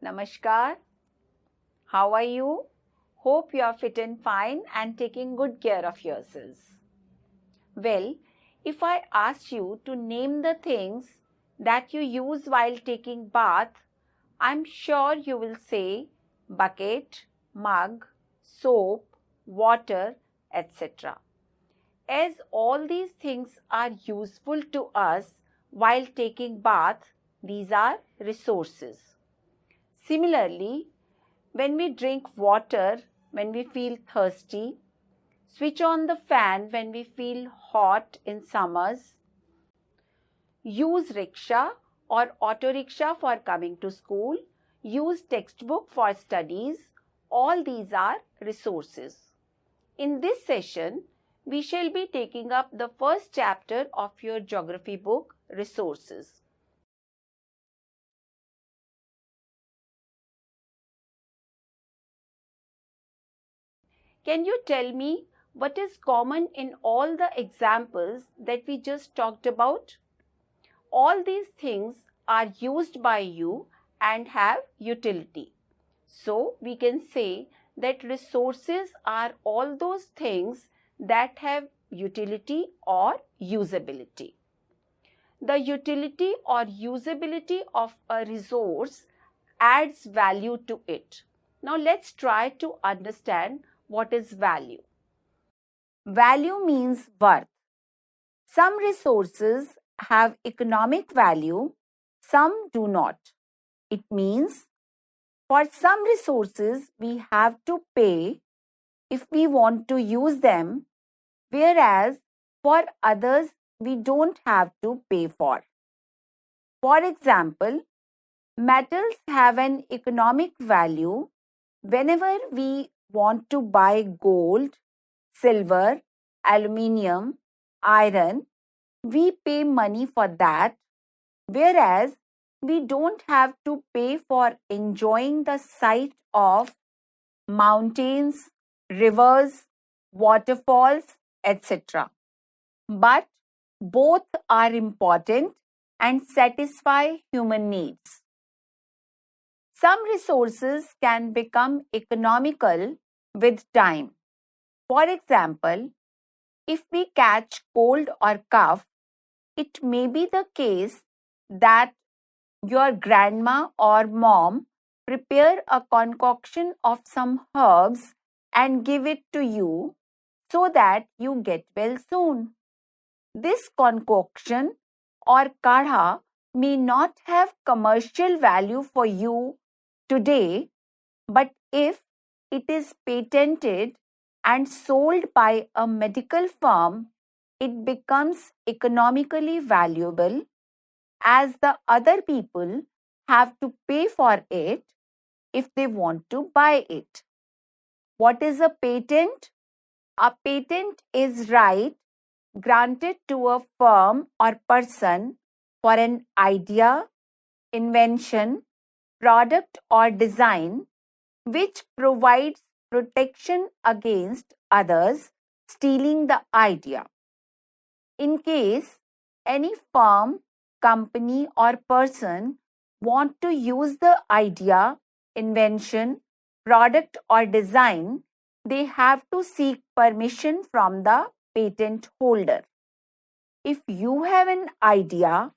Namaskar. How are you? Hope you are fit and fine and taking good care of yourselves. Well, if I asked you to name the things that you use while taking bath, I'm sure you will say bucket, mug, soap, water, etc. As all these things are useful to us while taking bath, these are resources. Similarly, when we drink water when we feel thirsty, switch on the fan when we feel hot in summers, use rickshaw or auto rickshaw for coming to school, use textbook for studies, all these are resources. In this session, we shall be taking up the first chapter of your geography book, Resources. Can you tell me what is common in all the examples that we just talked about? All these things are used by you and have utility. So, we can say that resources are all those things that have utility or usability. The utility or usability of a resource adds value to it. Now, let's try to understand what is value. Value means worth. Some resources have economic value, some do not. It means for some resources we have to pay if we want to use them, whereas for others we don't have to pay for. For example, metals have an economic value whenever we want to buy gold, silver, aluminium, iron, we pay money for that, whereas we don't have to pay for enjoying the sight of mountains, rivers, waterfalls, etc. But both are important and satisfy human needs. Some resources can become economical with time. For example, if we catch cold or cough, it may be the case that your grandma or mom prepare a concoction of some herbs and give it to you so that you get well soon. This concoction or kadha may not have commercial value for you today, but if it is patented and sold by a medical firm, it becomes economically valuable as the other people have to pay for it if they want to buy it. What is a patent? A patent is right granted to a firm or person for an idea, invention, product or design which provides protection against others stealing the idea. In case any firm, company or person want to use the idea, invention, product or design, they have to seek permission from the patent holder. If you have an idea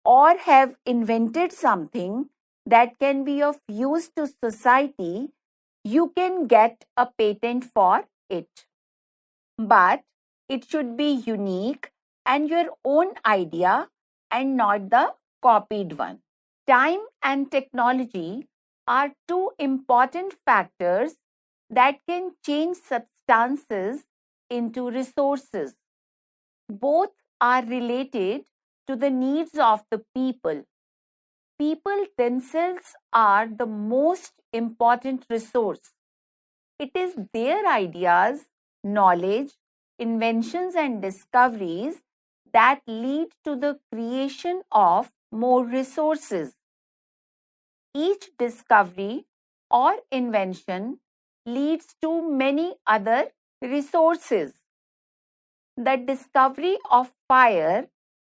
or have invented something that can be of use to society, you can get a patent for it. But it should be unique and your own idea and not the copied one. Time and technology are two important factors that can change substances into resources. Both are related to the needs of the people. People themselves are the most important resource. It is their ideas, knowledge, inventions, and discoveries that lead to the creation of more resources. Each discovery or invention leads to many other resources. The discovery of fire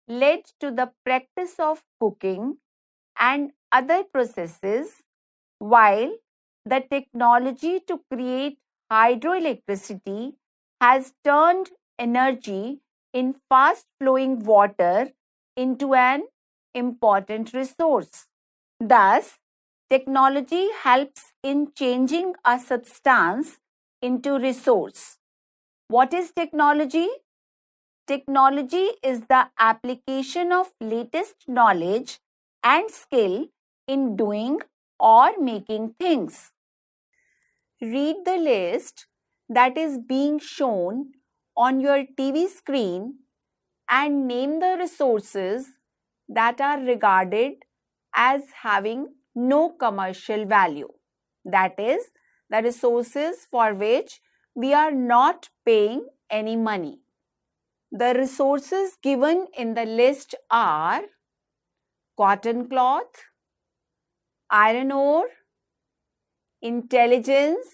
led to the practice of cooking and other processes while the technology to create hydroelectricity has turned energy in fast flowing water into an important resource. Thus, technology helps in changing a substance into resource. What is technology? Technology is the application of latest knowledge and skill in doing or making things. Read the list that is being shown on your TV screen and name the resources that are regarded as having no commercial value. That is, the resources for which we are not paying any money. The resources given in the list are cotton cloth, iron ore, intelligence,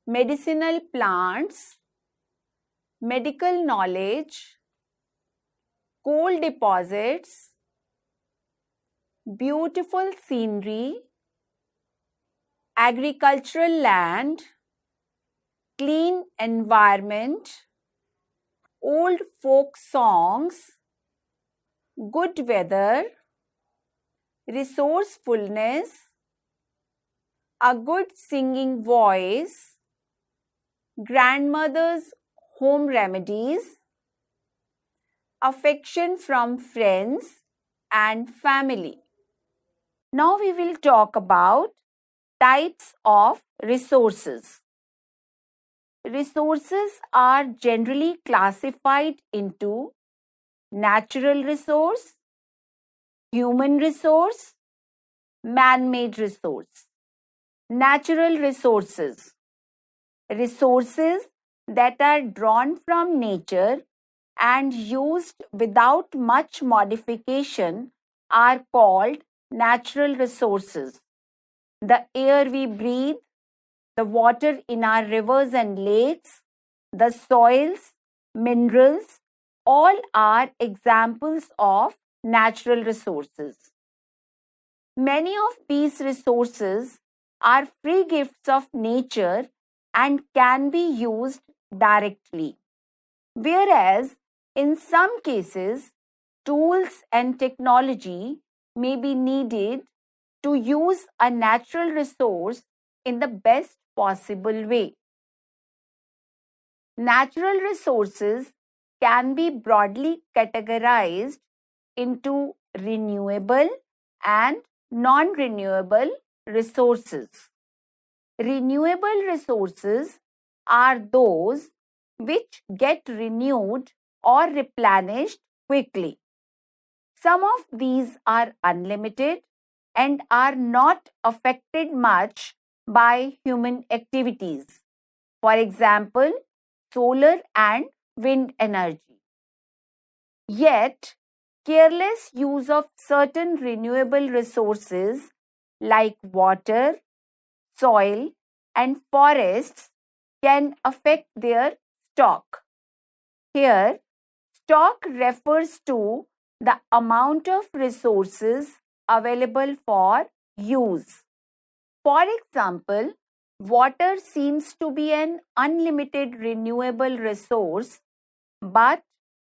medicinal plants, medical knowledge, coal deposits, beautiful scenery, agricultural land, clean environment, old folk songs, good weather, resourcefulness, a good singing voice, grandmother's home remedies, affection from friends and family. Now we will talk about types of resources. Resources are generally classified into natural resource, human resource, man-made resource. Natural resources. Resources that are drawn from nature and used without much modification are called natural resources. The air we breathe, the water in our rivers and lakes, the soils, minerals, all are examples of natural resources. Many of these resources are free gifts of nature and can be used directly. Whereas in some cases, tools and technology may be needed to use a natural resource in the best possible way. Natural resources can be broadly categorized into renewable and non-renewable resources. Renewable resources are those which get renewed or replenished quickly. Some of these are unlimited and are not affected much by human activities. For example, solar and wind energy. Yet, careless use of certain renewable resources like water, soil, and forests can affect their stock. Here, stock refers to the amount of resources available for use. For example, water seems to be an unlimited renewable resource, but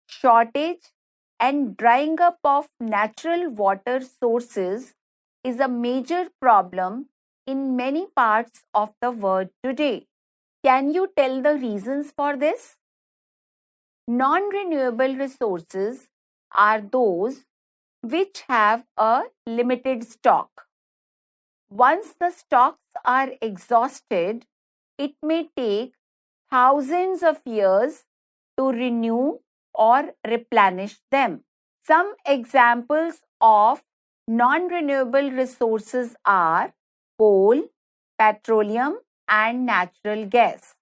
shortage and drying up of natural water sources is a major problem in many parts of the world today. Can you tell the reasons for this? Non-renewable resources are those which have a limited stock. Once the stocks are exhausted, it may take thousands of years to renew or replenish them. Some examples of non-renewable resources are coal, petroleum, and natural gas.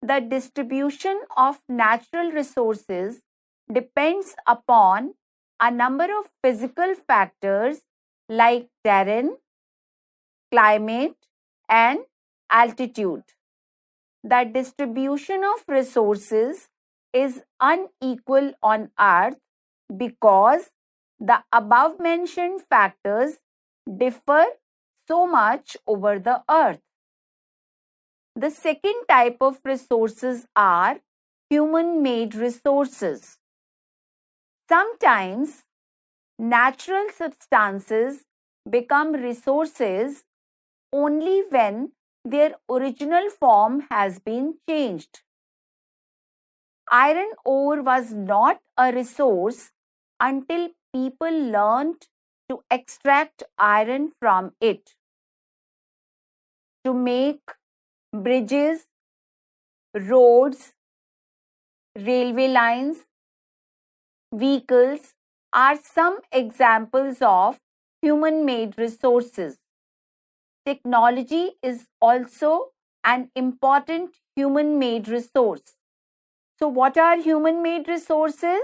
The distribution of natural resources depends upon a number of physical factors like terrain, climate, and altitude. The distribution of resources is unequal on Earth because the above mentioned factors differ so much over the earth. The second type of resources are human-made resources. Sometimes natural substances become resources only when their original form has been changed. Iron ore was not a resource until people learned to extract iron from it. To make bridges, roads, railway lines, vehicles are some examples of human-made resources. Technology is also an important human-made resource. So what are human-made resources?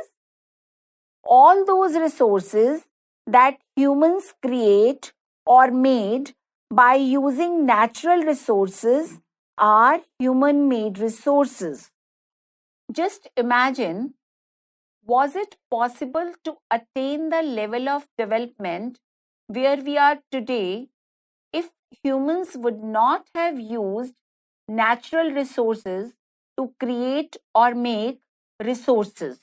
All those resources that humans create or made by using natural resources are human-made resources. Just imagine, was it possible to attain the level of development where we are today if humans would not have used natural resources to create or make resources?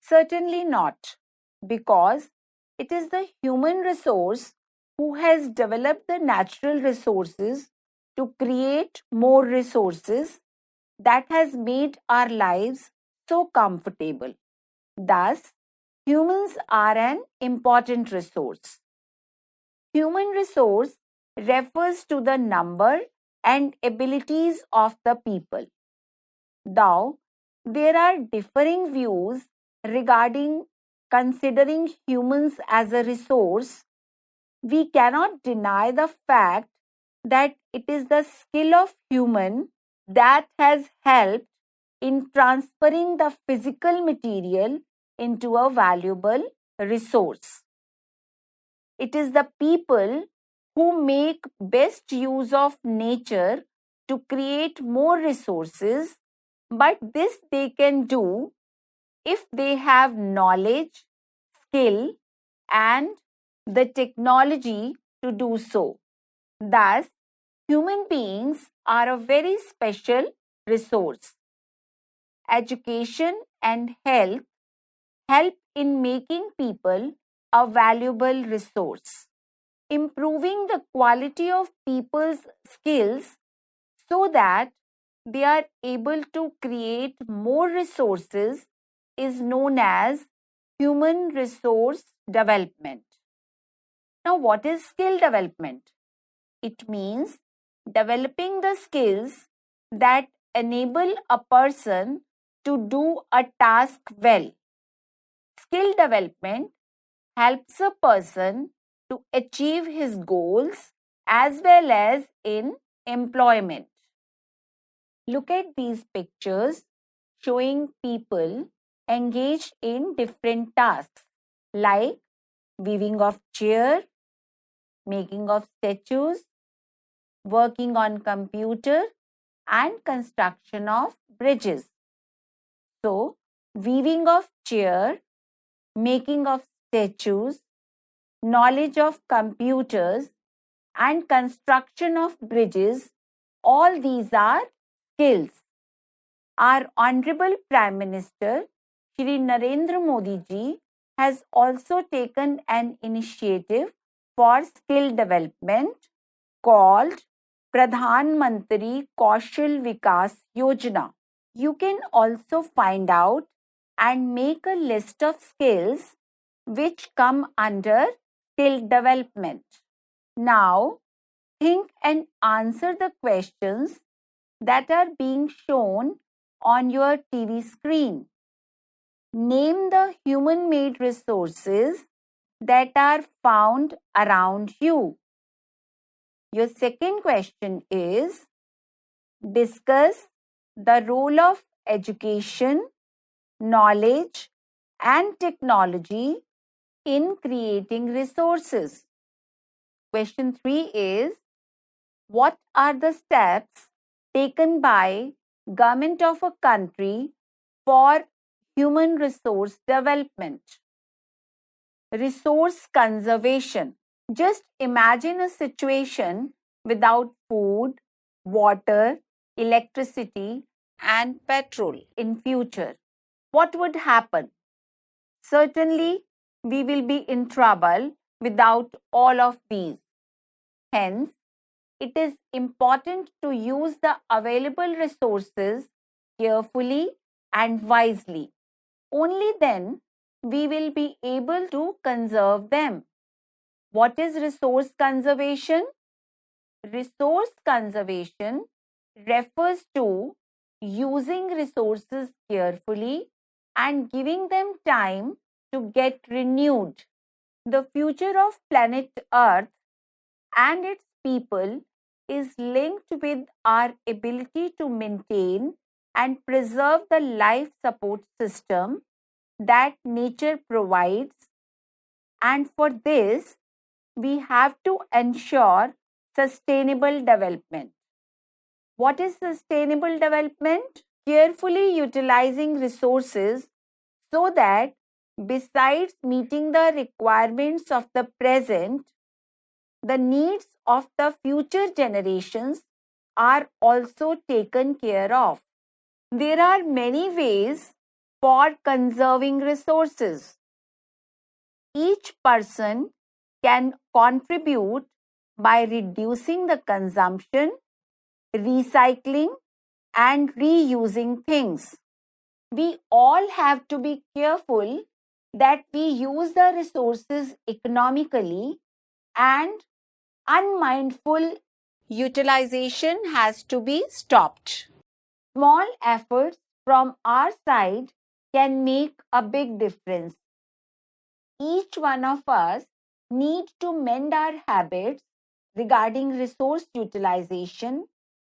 Certainly not, because it is the human resource who has developed the natural resources to create more resources that has made our lives so comfortable. Thus, humans are an important resource. Human resource refers to the number and abilities of the people. Though there are differing views regarding considering humans as a resource, we cannot deny the fact that it is the skill of human that has helped in transferring the physical material into a valuable resource. It is the people who make best use of nature to create more resources, but this they can do if they have knowledge, skill, and the technology to do so. Thus, human beings are a very special resource. Education and health help in making people a valuable resource. Improving the quality of people's skills so that they are able to create more resources is known as human resource development. Now, what is skill development? It means developing the skills that enable a person to do a task well. Skill development helps a person to achieve his goals as well as in employment. Look at these pictures showing people engaged in different tasks like weaving of chair, making of statues, working on computer and construction of bridges. So, weaving of chair, making of statues, knowledge of computers and construction of bridges, all these are skills. Our Honorable Prime Minister Shri Narendra Modi ji has also taken an initiative for skill development called Pradhan Mantri Kaushal Vikas Yojana. You can also find out and make a list of skills which come under skill development. Now, think and answer the questions that are being shown on your TV screen. Name the human-made resources that are found around you. Your second question is, discuss the role of education, knowledge, and technology in creating resources. Question 3 is, what are the steps taken by government of a country for human resource development? Resource conservation. Just imagine a situation without food, water, electricity, and petrol in future. What would happen? Certainly, we will be in trouble without all of these. Hence, it is important to use the available resources carefully and wisely. Only then we will be able to conserve them. What is resource conservation? Resource conservation refers to using resources carefully and giving them time to get renewed. The future of planet Earth and its people is linked with our ability to maintain and preserve the life support system that nature provides. And for this, we have to ensure sustainable development. What is sustainable development? Carefully utilizing resources so that besides meeting the requirements of the present, the needs of the future generations are also taken care of. There are many ways for conserving resources. Each person can contribute by reducing the consumption, recycling, and reusing things. We all have to be careful that we use the resources economically, and unmindful utilization has to be stopped. Small efforts from our side can make a big difference. Each one of us needs to mend our habits regarding resource utilization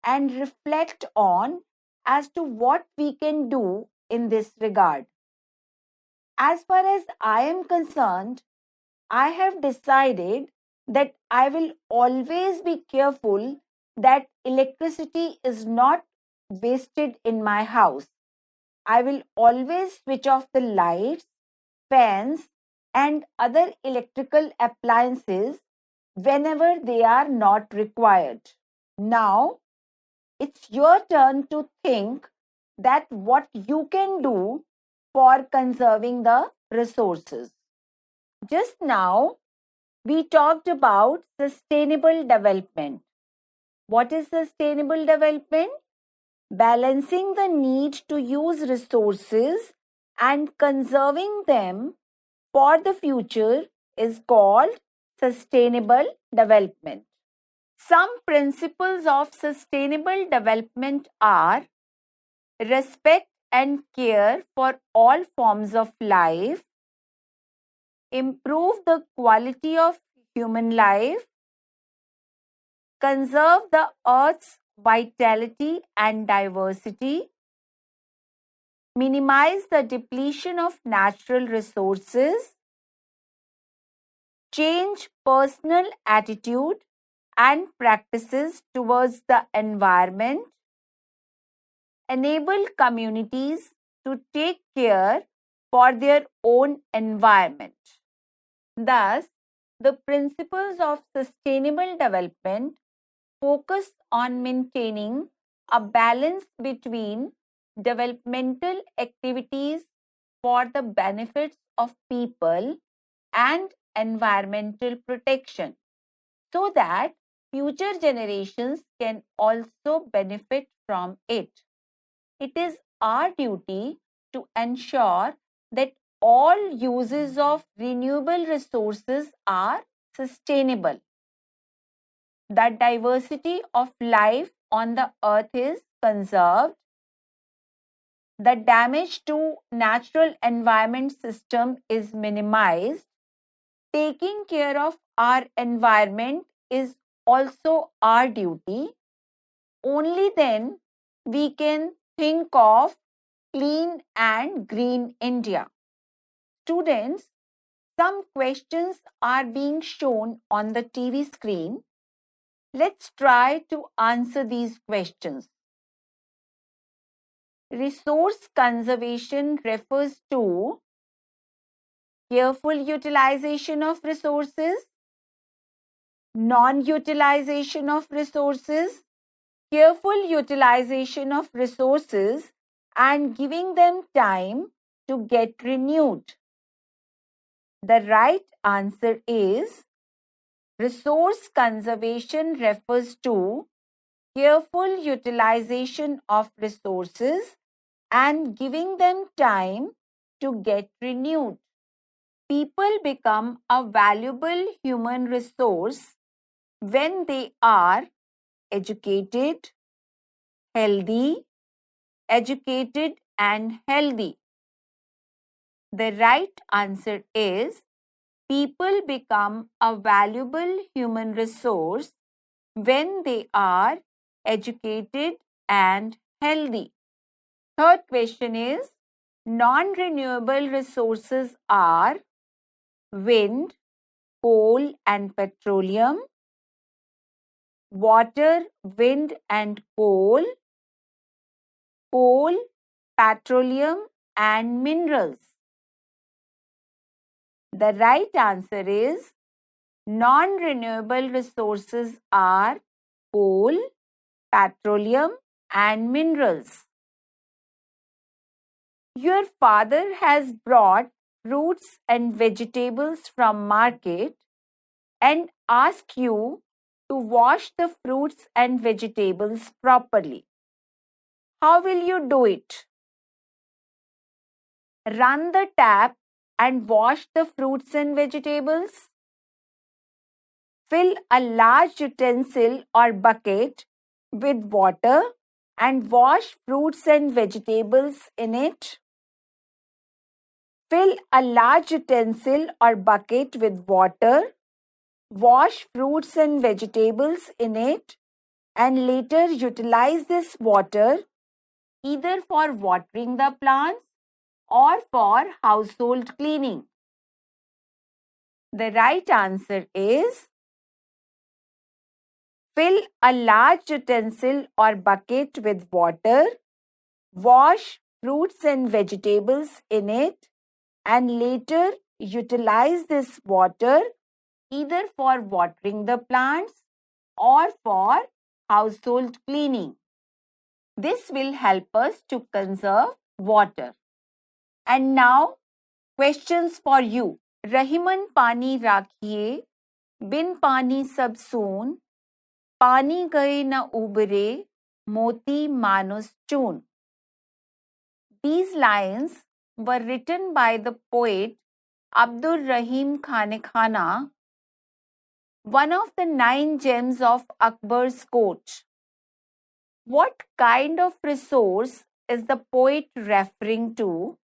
and reflect on as to what we can do in this regard. As far as I am concerned, I have decided that I will always be careful that electricity is not wasted in my house. I will always switch off the lights, fans, and other electrical appliances whenever they are not required. Now, it's your turn to think that what you can do for conserving the resources. Just now, we talked about sustainable development. What is sustainable development? Balancing the need to use resources and conserving them for the future is called sustainable development. Some principles of sustainable development are respect and care for all forms of life, improve the quality of human life, conserve the earth's vitality and diversity, minimize the depletion of natural resources, change personal attitude and practices towards the environment, enable communities to take care for their own environment. Thus, the principles of sustainable development focus on maintaining a balance between developmental activities for the benefits of people and environmental protection so that future generations can also benefit from it. It is our duty to ensure that all uses of renewable resources are sustainable. The diversity of life on the earth is conserved. The damage to natural environment system is minimized. Taking care of our environment is also our duty. Only then we can think of clean and green India. Students, some questions are being shown on the TV screen. Let's try to answer these questions. Resource conservation refers to careful utilization of resources, non-utilization of resources, careful utilization of resources and giving them time to get renewed. The right answer is resource conservation refers to careful utilization of resources and giving them time to get renewed. People become a valuable human resource when they are educated, healthy, educated and healthy. The right answer is people become a valuable human resource when they are educated and healthy. Third question is non-renewable resources are wind, coal and petroleum, water, wind and coal, petroleum and minerals. The right answer is non-renewable resources are coal, petroleum and minerals. Your father has brought fruits and vegetables from market and asked you to wash the fruits and vegetables properly. How will you do it? Run the tap and wash the fruits and vegetables. Fill a large utensil or bucket with water and wash fruits and vegetables in it. Fill a large utensil or bucket with water, wash fruits and vegetables in it, and later utilize this water either for watering the plants or for household cleaning. The right answer is fill a large utensil or bucket with water, wash fruits and vegetables in it, and later utilize this water either for watering the plants or for household cleaning. This will help us to conserve water. And now, questions for you. Rahiman pani rakhiye, bin pani sab soon, pani gaye na ubere, moti manus choon. These lines were written by the poet Abdur Rahim Khane Khana, one of the 9 gems of Akbar's court. What kind of resource is the poet referring to?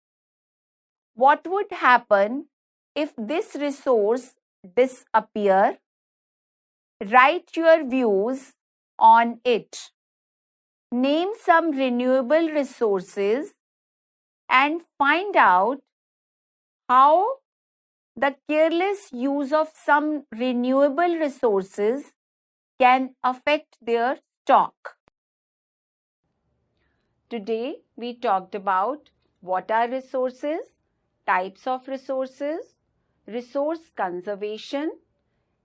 What would happen if this resource disappear? Write your views on it. Name some renewable resources and find out how the careless use of some renewable resources can affect their stock. Today we talked about what are resources, types of resources, resource conservation,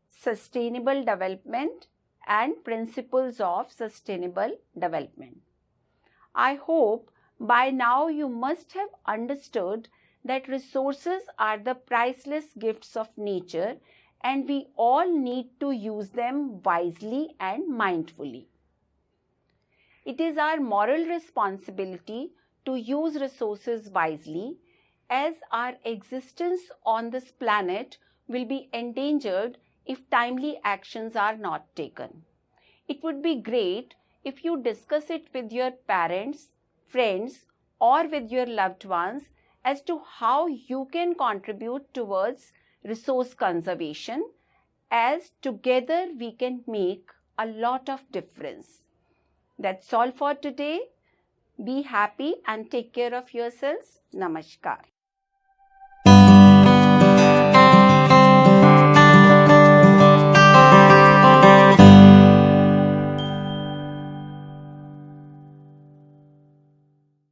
sustainable development and principles of sustainable development. I hope by now you must have understood that resources are the priceless gifts of nature and we all need to use them wisely and mindfully. It is our moral responsibility to use resources wisely as our existence on this planet will be endangered if timely actions are not taken. It would be great if you discuss it with your parents, friends or with your loved ones as to how you can contribute towards resource conservation, as together we can make a lot of difference. That's all for today. Be happy and take care of yourselves. Namaskar.